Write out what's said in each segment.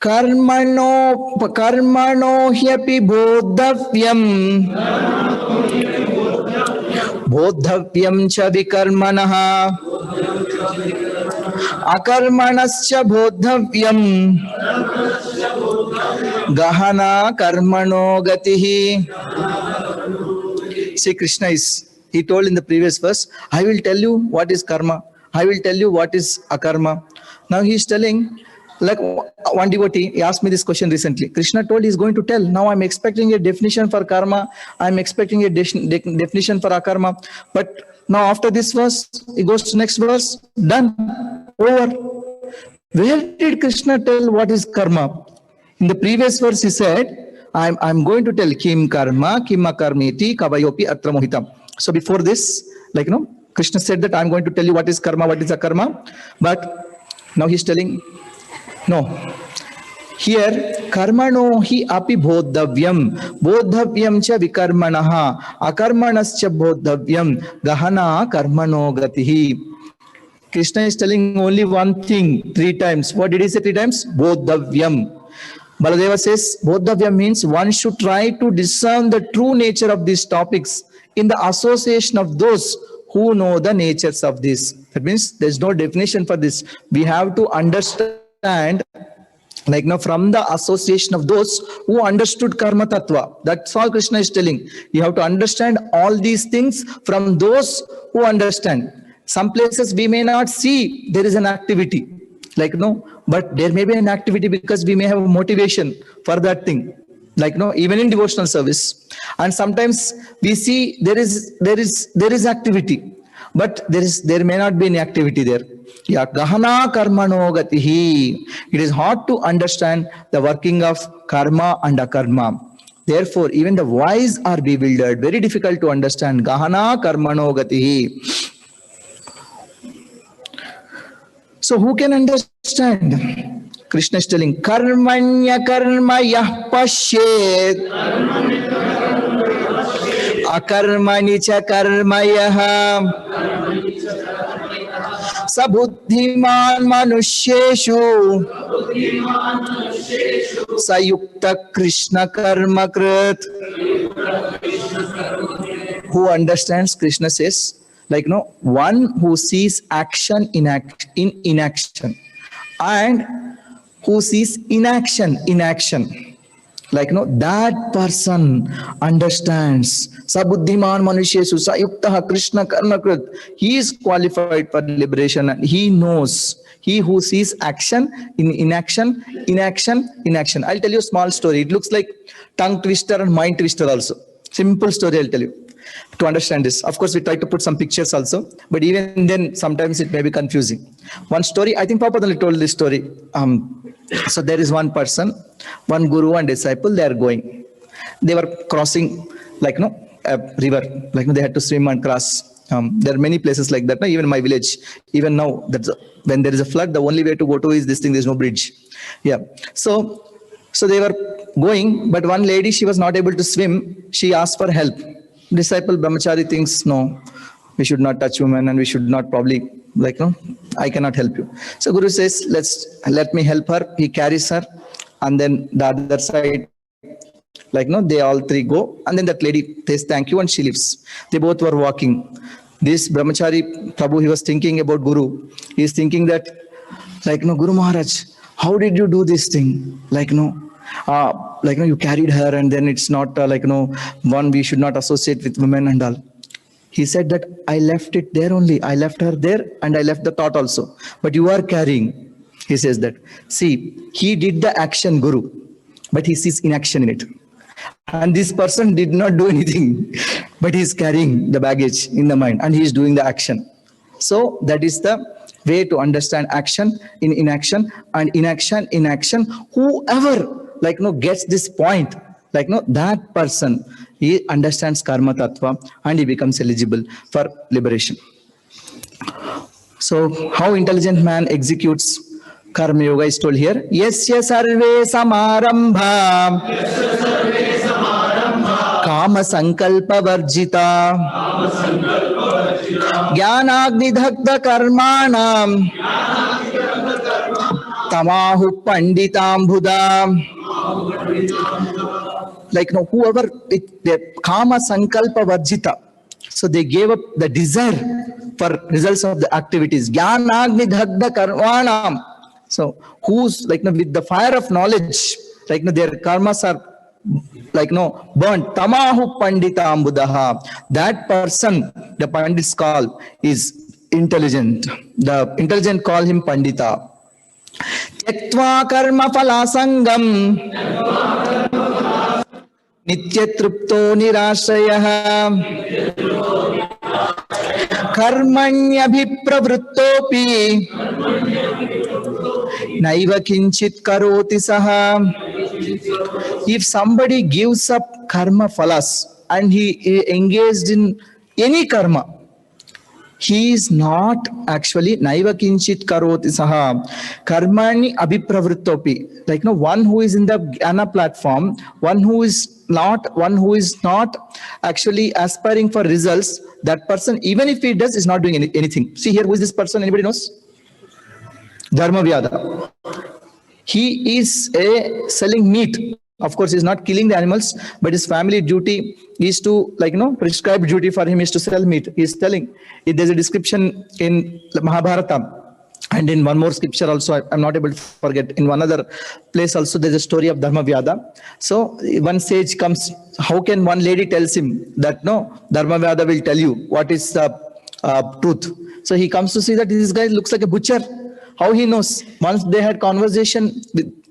कर्मणो ह्यपि बोद्धव्यम् बोद्धव्यं च विकर्मणः अकर्मणश्च बोद्धव्यम् गहना कर्मणो गतिः. See, Krishna he told in the previous verse, I will tell you what is karma. I will tell you what is akarma. Now he is telling, like one devotee, he asked me this question recently. Krishna told he is going to tell. Now I'm expecting a definition for karma. I'm expecting a definition for akarma. But now after this verse, he goes to next verse. Done. Over. Where did Krishna tell what is karma? In the previous verse he said, I'm going to tell kim karma, kim akarmeti, kavayopi atra mohitam. So before this, Krishna said that I'm going to tell you what is karma, what is akarma. But now he's telling, no. Here, karmano hi api bodhavyam, bodhavyam cha vikarmanaha, akarmanascha bodhavyam, gahana karmano gatihi. Krishna is telling only one thing 3 times. What did he say 3 times? Bodhavyam. Baladeva says, bodhavyam means one should try to discern the true nature of these topics in the association of those who know the natures of this. That means there's no definition for this. We have to understand from the association of those who understood karma tattva. That's all Krishna is telling. You have to understand all these things from those who understand. Some places we may not see there is an activity, but there may be an activity because we may have a motivation for that thing. Even in devotional service. And sometimes we see there is activity, but there may not be any activity there. Yeah, gahana karmano gatihi. It is hard to understand the working of karma and akarma. Therefore, even the wise are bewildered. Very difficult to understand. Gahana karmano gatihi. So who can understand? Krishna is telling, karmanya karma yah pashyet akarmani cha karma yah sabuddhiman manusyeshu sayukta Krishna karma krit. Who understands? Krishna says, one who sees action in inaction and who sees inaction in action. That person understands. Sabuddhiman manushyesu sayuktaha Krishna karmakrit. He is qualified for liberation and he knows. He who sees action in inaction, inaction, inaction. I'll tell you a small story. It looks like tongue twister and mind twister also. Simple story I'll tell you. To understand this, of course, we try to put some pictures also, but even then, sometimes it may be confusing. One story, I think Prabhupada told this story. So there is one person, one guru and disciple, they are going. They were crossing, a river, they had to swim and cross. There are many places like that. Even my village, even now, when there is a flood, the only way to go to is this thing. There's no bridge. Yeah. So they were going, but one lady, she was not able to swim. She asked for help. Disciple brahmachari thinks, no, we should not touch women and we should not probably, I cannot help you. So Guru says, let me help her. He carries her, and then the other side, they all 3 go, and then that lady says thank you and she leaves. They both were walking. This brahmachari Prabhu, he was thinking about Guru. He is thinking that, Guru Maharaj, how did you do this thing? You carried her, and then it's not one, we should not associate with women and all. He said that I left it there only. I left her there and I left the thought also. But you are carrying. He says that. See, he did the action, Guru, but he sees inaction in it. And this person did not do anything, but he is carrying the baggage in the mind and he is doing the action. So that is the way to understand action in inaction and inaction in action. Whoever gets this point, that person, he understands karma tattva and he becomes eligible for liberation. So how intelligent man executes karma yoga is told here. Yasya sarve samarambha kama sankalpa varjita jnanagni dhagda karmanam Tamahu Panditambuda. Like no, whoever with their Kama Sankalpa Varjita. So they gave up the desire for results of the activities. Jnanagni Dagda Karmanam. So who's like no, with the fire of knowledge, like no, their karmas are like no burnt. Tamahu Panditambudaha. That person, the Pandits call, is intelligent. The intelligent call him Pandita. Tyaktva karma phalasangam nityatrupto nirashrayah karmanyabhipravrittopi naiva kinchit karoti saha. If somebody gives up karma phalas and he engaged in any karma, he is not actually naiva kinchit karoti saha karmani abhipravrittopi. Like no one who is in the Jnana platform, one who is not actually aspiring for results, that person, even if he does, is not doing anything. See here, who is this person? Anybody knows? Dharmavyada. He is selling meat. Of course, he's not killing the animals, but his family duty is to, like, prescribed duty for him is to sell meat. He's telling, there's a description in Mahabharata, and in one more scripture also, I'm not able to forget, in one other place also, there's a story of Dharmavyada. So one sage comes, how can one lady tells him that, no, Dharmavyada will tell you what is the truth. So he comes to see that this guy looks like a butcher. How he knows? Once they had conversation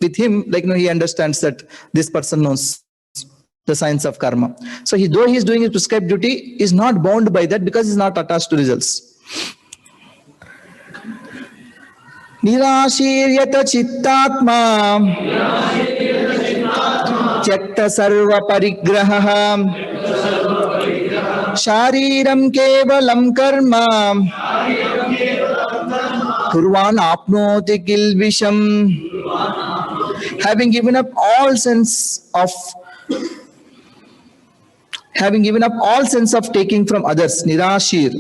with him, like, he understands that this person knows the science of karma. So though he is doing his prescribed duty, is not bound by that because he is not attached to results. Nirashiryata chittatma tyakta sarva parigraha shariram kevalam karma kurvan apnoti kilvisham. Having given up all sense of taking from others, nirashir,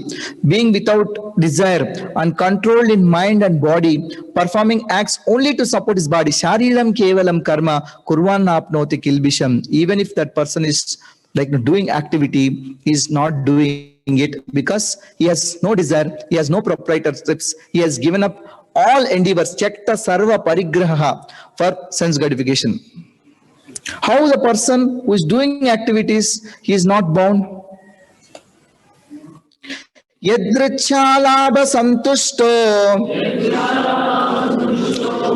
being without desire and controlled in mind and body, performing acts only to support his body, shariram kevalam karma kurvan apnoti kilvisham. Even if that person is like doing activity, he is not doing it because he has no desire, he has no proprietorships, he has given up all endeavors, tyakta sarva parigraha, for sense gratification. How the person who is doing activities, he is not bound? Yadrichalabha santushto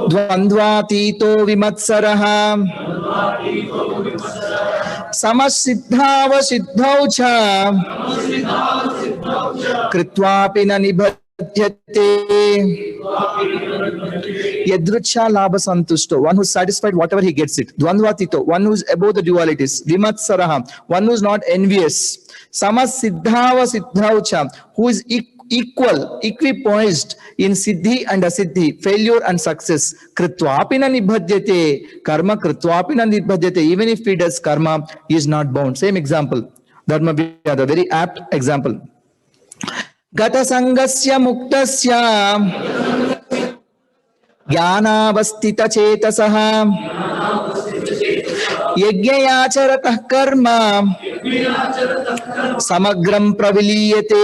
dvandvatito vimatsaraha samasiddhava siddhau cha kritvapi na nibhadyate. Yadrucha labha santushto, one who is satisfied whatever he gets it. Dvandvatito, one who is above the dualities. Vimatsaraha, one who is not envious. Samasiddhava siddhaucha, who is equal, equipoised in siddhi and asiddhi, failure and success. Kritvapina nibhadyate, karma kritvapina nibhadyate. Even if he does karma, he is not bound. Same example. Dharmavyada, very apt example. Gata sangasya muktasya jnanavastita chetasaha yajnayacharatah karma samagram praviliyate.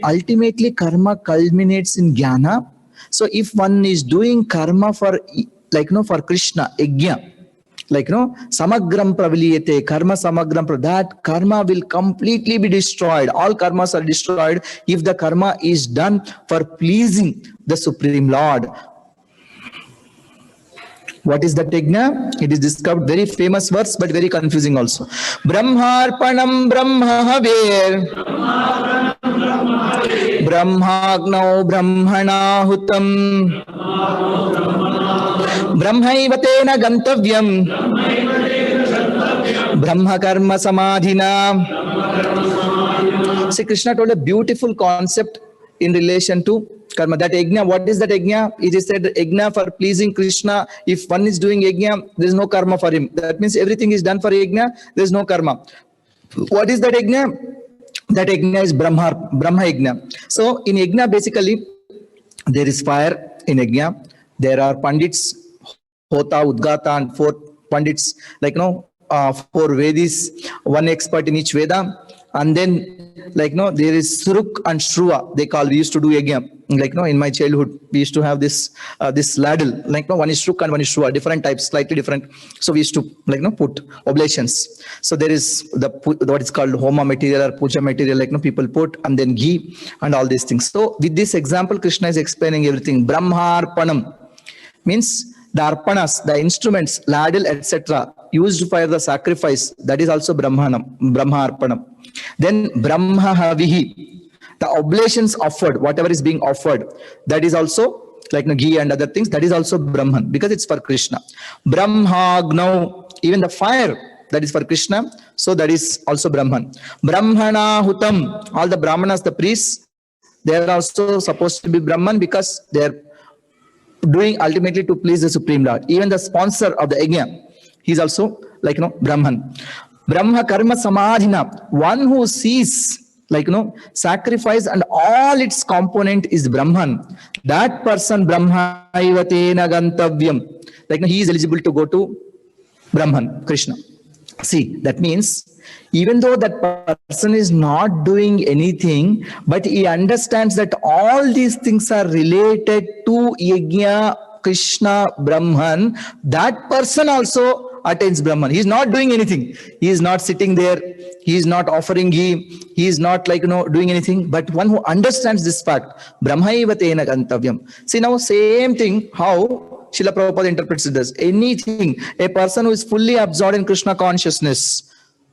Ultimately, karma culminates in jnana. So if one is doing karma for, for Krishna, yajna, samagram praviliyate, karma samagram, that karma will completely be destroyed. All karmas are destroyed if the karma is done for pleasing the Supreme Lord. What is that yajna? It is discovered, very famous verse, but very confusing also. Brahmarpanam brahmahavir brahmagnau brahmanahutam brahmaivatena gantavyam brahma karma samadhina. See, Krishna told a beautiful concept in relation to karma. That yajna, what is that yajna? It is said yajna for pleasing Krishna. If one is doing yajna, there is no karma for him. That means everything is done for yajna, there is no karma. What is that yajna? That yajna is Brahma yajna. So in yajna, basically, there is fire, in yajna. There are pandits, Hota, Udgata, and 4 pandits, 4 Vedis, 1 expert in each Veda. And then, there is Suruk and Shruva, we used to do yajna. In my childhood, we used to have this ladle, one is Shruk and one is Shruva, different types, slightly different. So we used to, put oblations. So there is what is called Homa material or Puja material, people put, and then ghee and all these things. So with this example, Krishna is explaining everything. Brahmarpanam means the arpanas, the instruments, ladle, etc., used for the sacrifice, that is also Brahmarpanam. Then Brahma Havihi, the oblations offered, whatever is being offered, that is also ghee and other things, that is also Brahman, because it's for Krishna. Brahmagnav, even the fire, that is for Krishna, so that is also Brahman. Brahmana Hutam, all the Brahmanas, the priests, they are also supposed to be Brahman because they are doing ultimately to please the Supreme Lord. Even the sponsor of the yajna, he is also Brahman. Brahma Karma Samadhina, one who sees sacrifice and all its component is Brahman. That person Brahma Ivatena Gantavyam, he is eligible to go to Brahman, Krishna. See, that means even though that person is not doing anything, but he understands that all these things are related to yajna, Krishna, Brahman, that person also attains Brahman. He is not doing anything. He is not sitting there. He is not offering ghee. He is not doing anything. But one who understands this fact, Brahmaiva tena gantavyam. See now, same thing, how Srila Prabhupada interprets this. Anything, a person who is fully absorbed in Krishna consciousness,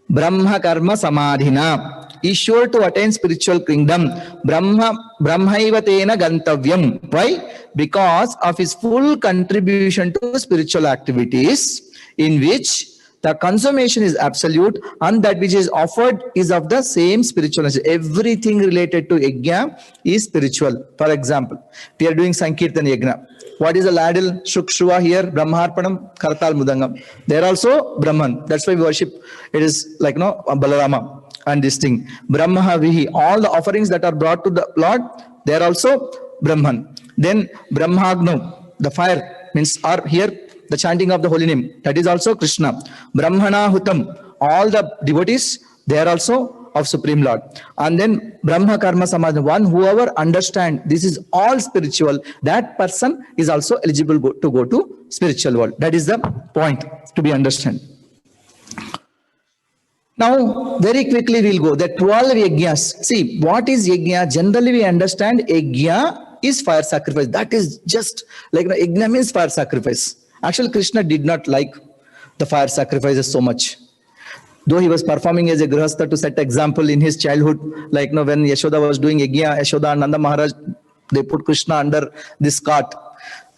Brahma Karma Samadhina, is sure to attain spiritual kingdom. Brahmaiva tena gantavyam. Why? Because of his full contribution to spiritual activities, in which the consummation is absolute and that which is offered is of the same spiritual nature. Everything related to yajna is spiritual. For example, we are doing Sankirtan yajna. What is the ladle? Shukshruva here, Brahmarpanam, Kartal Mudangam. They are also Brahman. That's why we worship. It is Balarama and this thing. Brahma Vihi. All the offerings that are brought to the Lord, they are also Brahman. Then Brahmagno, the fire means are here. The chanting of the holy name, that is also Krishna. Brahmana Hutam, all the devotees, they are also of Supreme Lord. And then Brahma Karma Samadhi, one whoever understands this is all spiritual, that person is also eligible to go to spiritual world. That is the point to be understood. Now, very quickly we'll go. The 12 yajnas. See, what is yajna? Generally we understand yajna is fire sacrifice. That is just yajna means fire sacrifice. Actually, Krishna did not like the fire sacrifices so much. Though he was performing as a grihastha to set example in his childhood, when Yashoda was doing yajna, Yashoda and Nanda Maharaj, they put Krishna under this cart.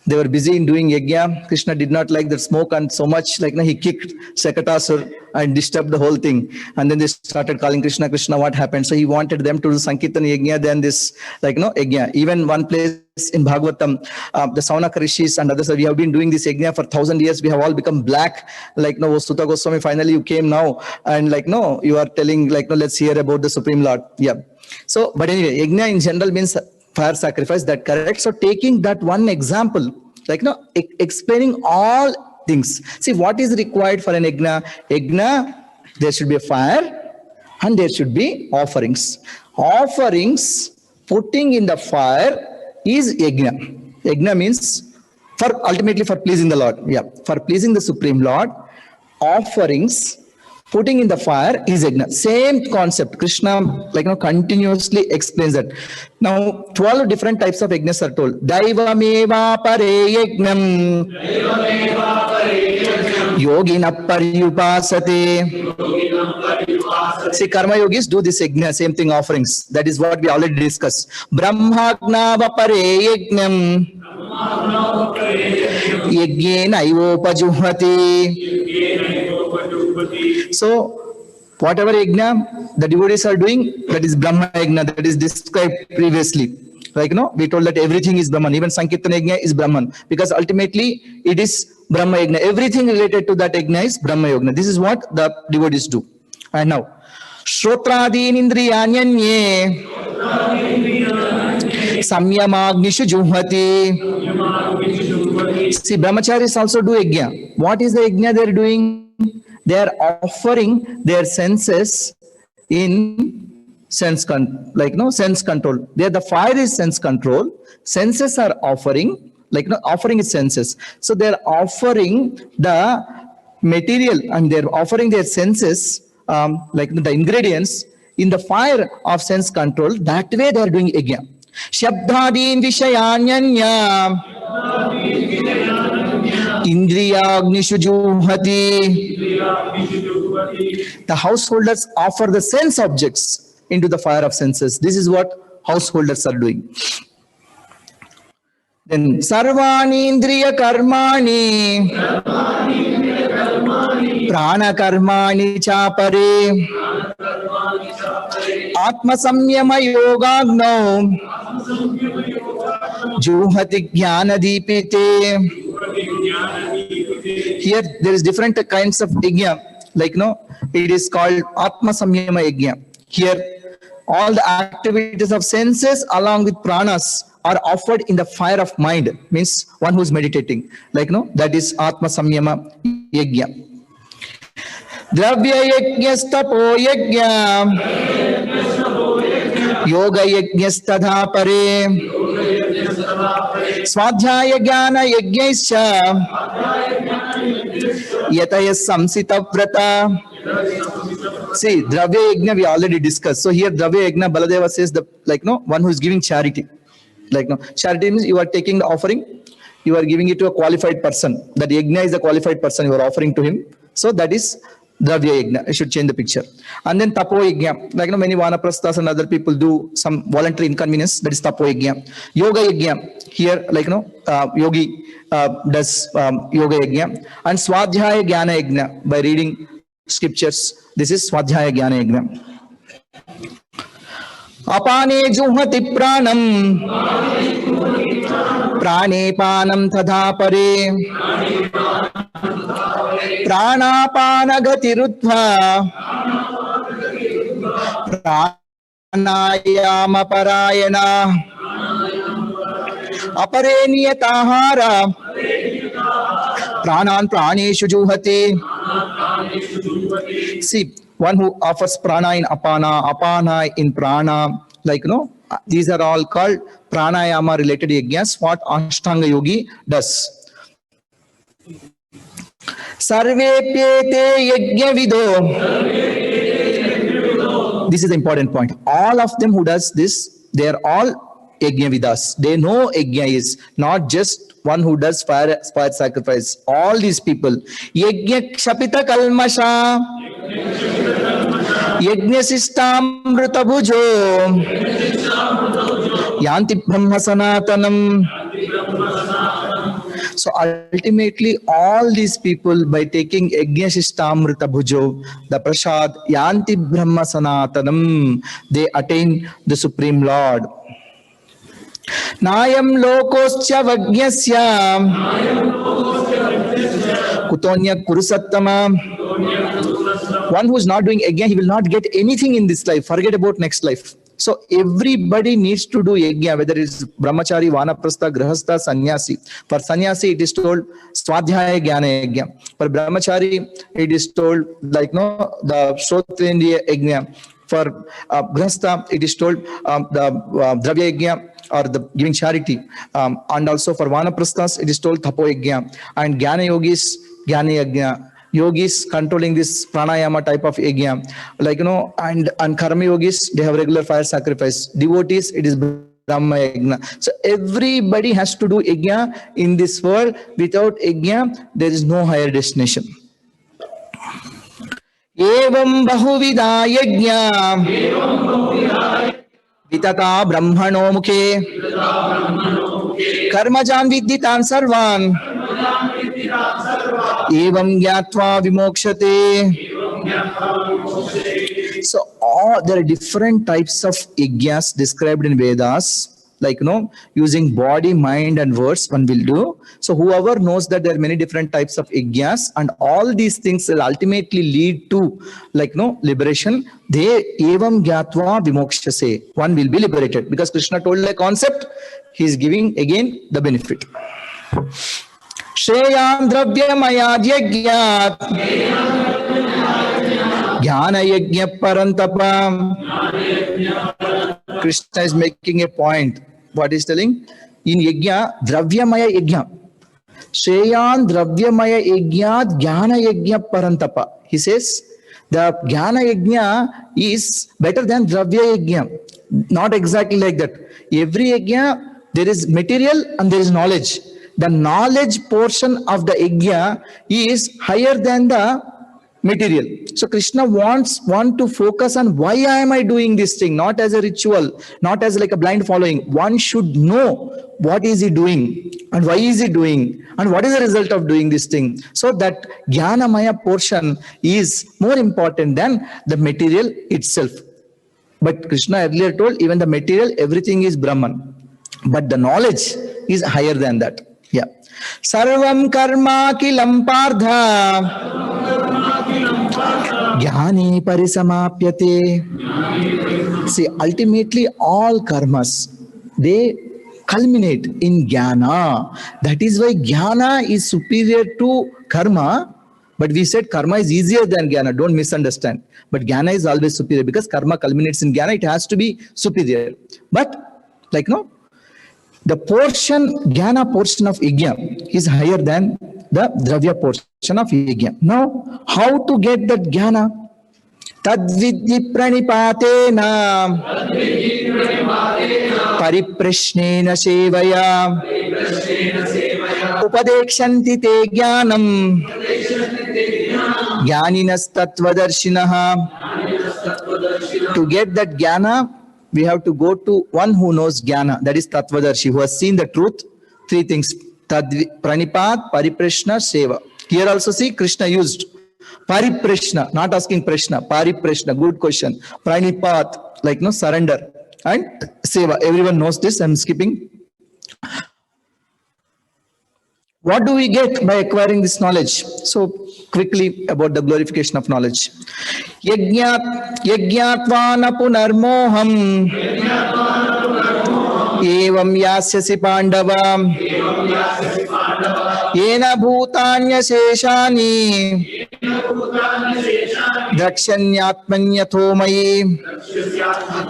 They were busy in doing yajna. Krishna did not like the smoke and so much, he kicked Shakatasur and disturbed the whole thing. And then they started calling Krishna, Krishna, what happened? So he wanted them to do Sankirtan yajna, then this, yajna. Even one place in Bhagavatam, the Saunaka Rishis and others, we have been doing this yajna for 1,000 years. We have all become black. Sutta Goswami, finally you came now. And you are telling, let's hear about the Supreme Lord. Yeah. So, but anyway, yajna in general means fire sacrifice, that correct. So taking that one example, explaining all things. See, what is required for an yajna? Yajna, there should be a fire and there should be offerings. Offerings, putting in the fire is yajna. Yajna means ultimately for pleasing the Lord. Yeah, for pleasing the Supreme Lord. Offerings, putting in the fire is yajna. Same concept. Krishna continuously explains that. Now 12 different types of yajnas are told. Daivameva pare yajnam yogina paryupasate. See, karma yogis do this yajna, same thing, offerings. That is what we already discussed. Brahmagnava pare yajnam yajnena ivopajuhati. So, whatever yajna the devotees are doing, that is Brahma yajna, that is described previously. We told that everything is Brahman. Even Sankirtan yajna is Brahman. Because ultimately, it is Brahma yajna. Everything related to that yajna is Brahma yajna. This is what the devotees do. And now, Shrotradin Indriyanyanye Samyamagnishu juhati. See, brahmacharis also do yajna. What is the yajna they are doing? They are offering their senses in sense sense control. There the fire is sense control. Senses are offering, offering is senses. So they are offering the material and they're offering their senses, the ingredients in the fire of sense control. That way they are doing yajna. Shabdadin vishayanyanya indriyagnishu juhati. The householders offer the sense objects into the fire of senses. This is what householders are doing. Then sarvani indriya karmani prana karmani chapare atma samyama yogagno juhati jnana deepite. Here there is different kinds of yajna, it is called atma samyama yajna. Here all the activities of senses along with pranas are offered in the fire of mind, means one who is meditating, that is atma samyama yajna. Dravya yajna stapo yajna yoga yajna stadha pare swadhyaya jnana yajnaischa yataya samsita vrata. See, dravya yajna we already discussed. So here dravya yajna, Baladeva says one who is giving charity. Charity means you are taking the offering, you are giving it to a qualified person. That yajna is a qualified person, you are offering to him. So that is dravya yajna. I should change the picture. And then tapo yajna, many vanaprasthas and other people do some voluntary inconvenience. That is tapo yajna. Yoga yajna, here yogi does yoga yajna. And swadhyaya jnana yajna, by reading scriptures. This is swadhyaya jnana yajna. Apane juhati pranam prane panam tadha pare pranapana gatirutva pranayama parayana apare niyatahara pranan praneshu juhati. See, one who offers prana in apana, apana in prana, these are all called pranayama related yajnas, what Ashtanga Yogi does. Sarvepyete yajna vido. This is the important point. All of them who does this, they are all yajna vidas. They know yajna is not just one who does fire sacrifice. All these people. Yajna kshapita kalmasha. Yajna sistamrita bhujo. Yanti brahma sanatanam. So ultimately, all these people, by taking yajna sistamrita bhujo, the prasad, yanti brahma sanatanam, they attain the Supreme Lord. Nayam lokoscha vajnasya kutonya kurusattama. One who is not doing yajna, he will not get anything in this life. Forget about next life. So everybody needs to do yajna, whether it's brahmachari, vanaprastha, grahastha, sannyasi. For sannyasi, it is told swadhyaya jnana yajna. For brahmachari, it is told the shrotrendriya yajna. For grahastha, it is told the dravya yajna, or the giving charity. And also for vanaprasthas, it is told tapo yajna. And jnana yogis, jnana yajna. Yogis controlling this pranayama type of yajna, and karma yogis, they have regular fire sacrifice. Devotees, it is brahma yajna. So everybody has to do yajna in this world. Without yajna, there is no higher destination. Evam bahuvida yajna vitata brahmano mukhe karmajan vidditan sarvan evam gyatva vimokshate. So there are different types of yajnas described in Vedas. like using body, mind and words one will do. So whoever knows that there are many different types of yajnas and all these things will ultimately lead to liberation, they evam gyatva vimokshase, one will be liberated, because Krishna told a concept, he is giving again the benefit. Shreyam dravyamayad yagyat jnana yajna parantapa. Krishna is making a point. What is telling? In yajna, dravyamaya yajna. Shreyan dravyamaya yajna jnana yajna parantapa. He says the jnana yajna is better than dravya yajna. Not exactly like that. Every yajna, there is material and there is knowledge. The knowledge portion of the yajna is higher than the material. So Krishna wants to focus on why am I doing this thing, not as a ritual, not as like a blind following. One should know what is he doing and why is he doing and what is the result of doing this thing. So that Jnanamaya portion is more important than the material itself. But Krishna earlier told even the material, everything is Brahman. But the knowledge is higher than that. Yeah. Sarvam karma kilam pardha jnani parisamapyate. See, ultimately all karmas, they culminate in jnana. That is why jnana is superior to karma. But we said karma is easier than jnana. Don't misunderstand. But jnana is always superior because karma culminates in jnana. It has to be superior. But the portion, jnana portion of yajna is higher than the dravya portion of yajna. Now, how to get that jnana? Tadvidhi pranipatena pariprashnena sevaya upadekshanti te jnanam jnaninas tatvadarshinaha. To get that jnana, we have to go to one who knows jnana, that is Tattvadarshi, who has seen the truth. Three things: Pranipat, Pariprashna, Seva. Here also see Krishna used Pariprashna, not asking Prashna. Pariprashna, good question. Pranipat, surrender. And Seva, everyone knows this, I'm skipping. What do we get by acquiring this knowledge? So quickly about the glorification of knowledge. Yajnatvana punarmoham evam yasyasi pandava yena bhutanya sheshani drakshanyatmanyatho mayi.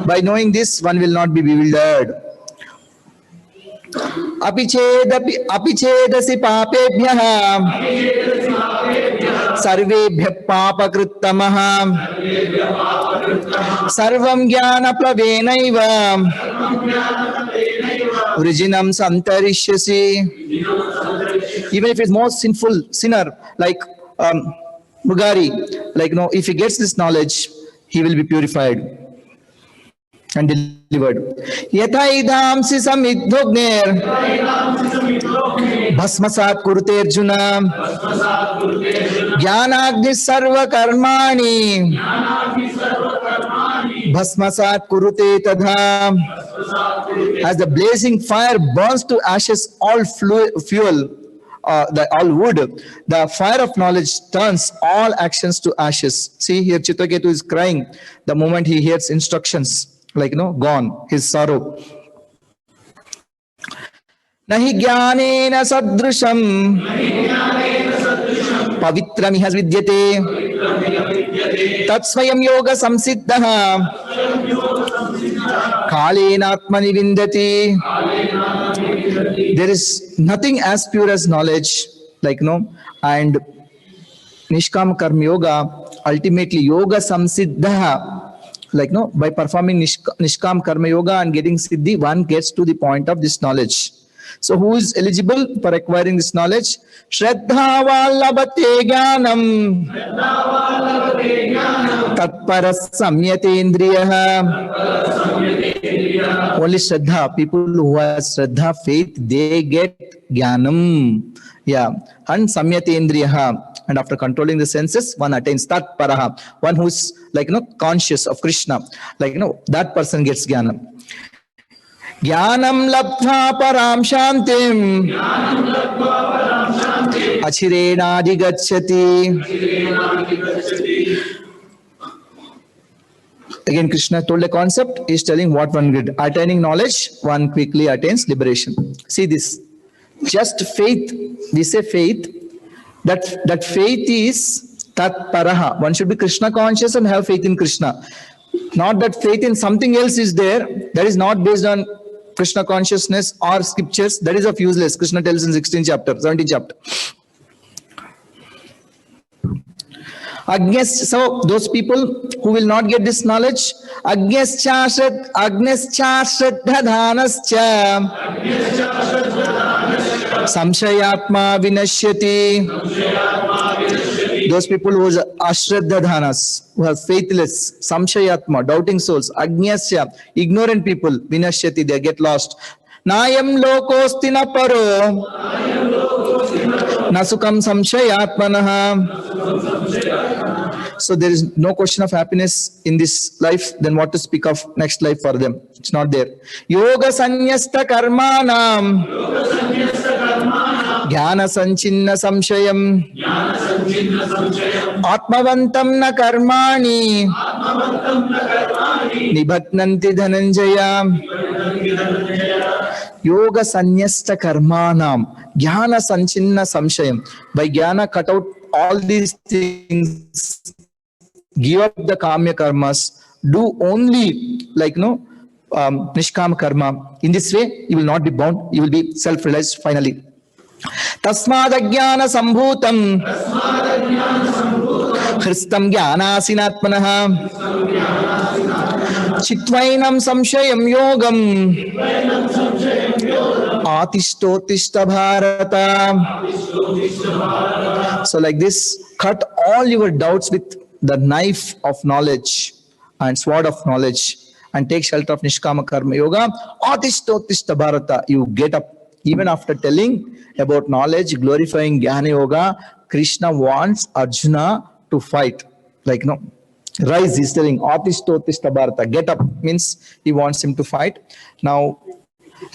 By knowing this, one will not be bewildered. Apichedasi papebhyah sarvebhyah papakrittamah sarvam jnana plavenaiva vrijinam santarishyasi. Even if it's most sinful sinner like Mugari, if he gets this knowledge, he will be purified and delivered. Yatha idamsi samidhogner bhasmasat kurute arjuna jnanagni sarva karmani bhasmasat kurute tadha. As the blazing fire burns to ashes all fuel, all wood, the fire of knowledge turns all actions to ashes. See here, Chitraketu is crying the moment he hears instructions. Gone, his sorrow. Nahi jnanena sadrusham pavitram has vidyate tatsvayam yoga samsiddha kalena atmani vindati. There is nothing as pure as knowledge, and Nishkam Karma Yoga, ultimately yoga samsiddha. By performing Nishkam Karma Yoga and getting Siddhi, one gets to the point of this knowledge. So who is eligible for acquiring this knowledge? Shraddha vallabhate jnanam tatparas samyate indriyaha. Only Shraddha, people who have Shraddha, faith, they get jnanam. Yeah. And samyate indriyaha. And after controlling the senses, one attains tat paraha. One who is conscious of Krishna, that person gets jnana. Jnanam labdha param shantim achirena adhigacchati. Again, Krishna told a concept, he is telling what one did. Attaining knowledge, one quickly attains liberation. See this. Just faith, we say faith, that faith is tat paraha. One should be Krishna conscious and have faith in Krishna. Not that faith in something else is there, that is not based on Krishna consciousness or scriptures, that is of useless. Krishna tells in 16th chapter, 17th chapter. So those people who will not get this knowledge, agnyascha shraddhanascha samshayatma vinashyati. Those people who are ashraddhadhanas, who are faithless, samshayatma, doubting souls, agnyasya, ignorant people, vinashyati, they get lost. Nayam lokosti na paro nasukam samshayatmanaha. So there is no question of happiness in this life, then what to speak of next life for them? It's not there. Yoga sanyasta karmanam jnana sanchinna samshayam atmavantam na karmani nibhatnanti dhananjaya. Yoga sanyasta karmanam jnana sanchinna samshayam. By jnana, cut out all these things, give up the kamya karmas, do only nishkam karma. In this way, you will not be bound, you will be self-realized finally. Tasmad ajnana sambhutam khristam jnanasinatmanaha chitvainam samshayam yogam atistotishta bharata. So like this, cut all your doubts with the knife of knowledge and sword of knowledge and take shelter of Nishkama Karma Yoga. Atistotishta bharata. You get up. Even after telling about knowledge, glorifying Jnana Yoga, Krishna wants Arjuna to fight. Rise, he's telling, Atistotishta bharata. Get up means he wants him to fight. Now,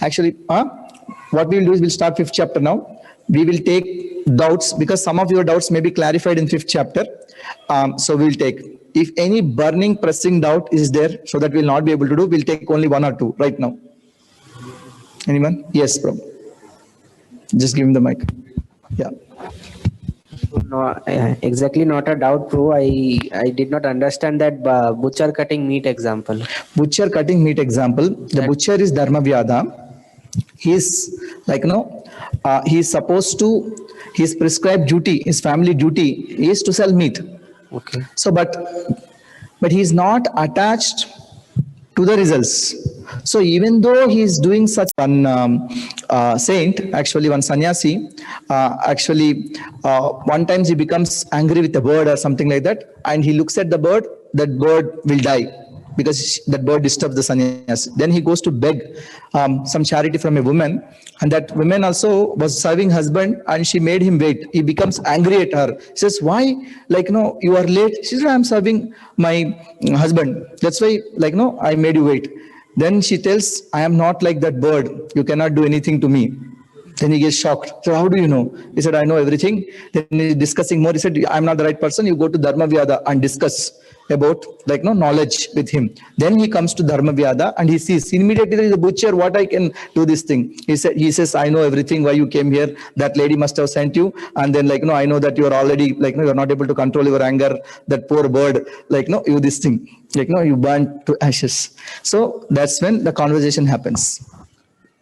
actually, what we will do is we'll start 5th chapter now. We will take doubts because some of your doubts may be clarified in 5th chapter. So we'll take. If any burning, pressing doubt is there, so that we'll not be able to do, we'll take only 1 or 2 right now. Anyone? Yes, Prabhu. Just give him the mic. Yeah. No, exactly not a doubt, Prabhu. I did not understand that butcher cutting meat example. Butcher cutting meat example. The butcher is Dharma Vyada. He's he's supposed to, his prescribed duty, his family duty is to sell meat. Okay. So, but he's not attached to the results. So even though he is doing such one saint, actually one sannyasi, one time he becomes angry with a bird or something like that, and he looks at the bird, that bird will die because that bird disturbs the sannyasi. Then he goes to beg some charity from a woman, and that woman also was serving husband, and she made him wait. He becomes angry at her. He says, why? You are late. She said, I'm serving my husband. That's why, I made you wait. Then she tells, I am not like that bird. You cannot do anything to me. Then he gets shocked. So how do you know? He said, I know everything. Then he's discussing more. He said, I'm not the right person. You go to Dharma Vyada and discuss about knowledge with him. Then he comes to Dharma Vyada and he sees immediately the butcher, what I can do this thing. He says, I know everything, why you came here. That lady must have sent you. And then I know that you are already you're not able to control your anger. That poor bird, you this thing, you burn to ashes. So that's when the conversation happens.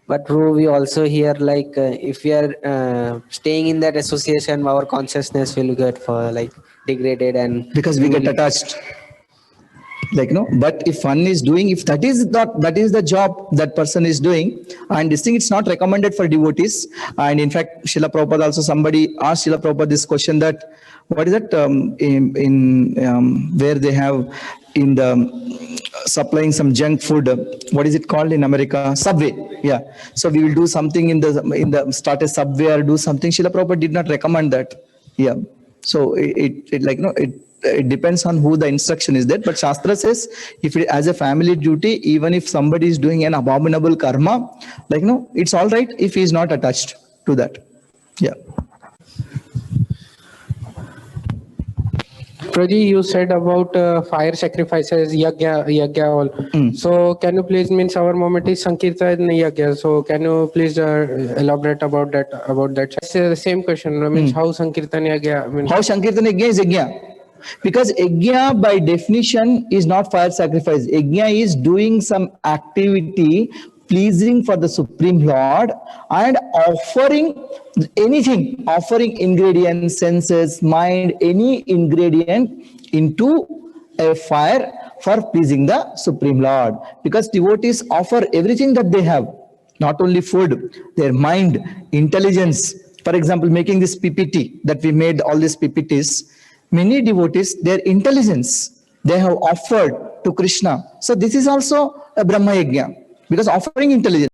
But Prabhu, we also hear if we are staying in that association, our consciousness will get degraded, and because we get attached. But if one is doing, if that is the job that person is doing, and this thing, it's not recommended for devotees. And in fact, Srila Prabhupada also, somebody asked Srila Prabhupada this question, that what is it where they have in the supplying some junk food, what is it called in America? Subway. Yeah. So we will do something in the start a Subway or do something. Srila Prabhupada did not recommend that. Yeah. So it it depends on who the instruction is there. But Shastra says, if it as a family duty, even if somebody is doing an abominable karma, like no, it's all right if he is not attached to that. Yeah. Praji, you said about fire sacrifices, yagya all. So can you please, means our moment is Sankirtan yagya. So can you please elaborate about that? It's the same question. Means how Sankirtan yagya? Means How Sankirtan Yajna is Yajna? Because Yajna by definition is not fire sacrifice. Yajna is doing some activity pleasing for the Supreme Lord and offering anything, offering ingredients, senses, mind, any ingredient into a fire for pleasing the Supreme Lord. Because devotees offer everything that they have, not only food, their mind, intelligence. For example, making this PPT that we made, all these PPTs, many devotees, their intelligence, they have offered to Krishna. So this is also a Brahma Yajna, because offering intelligence.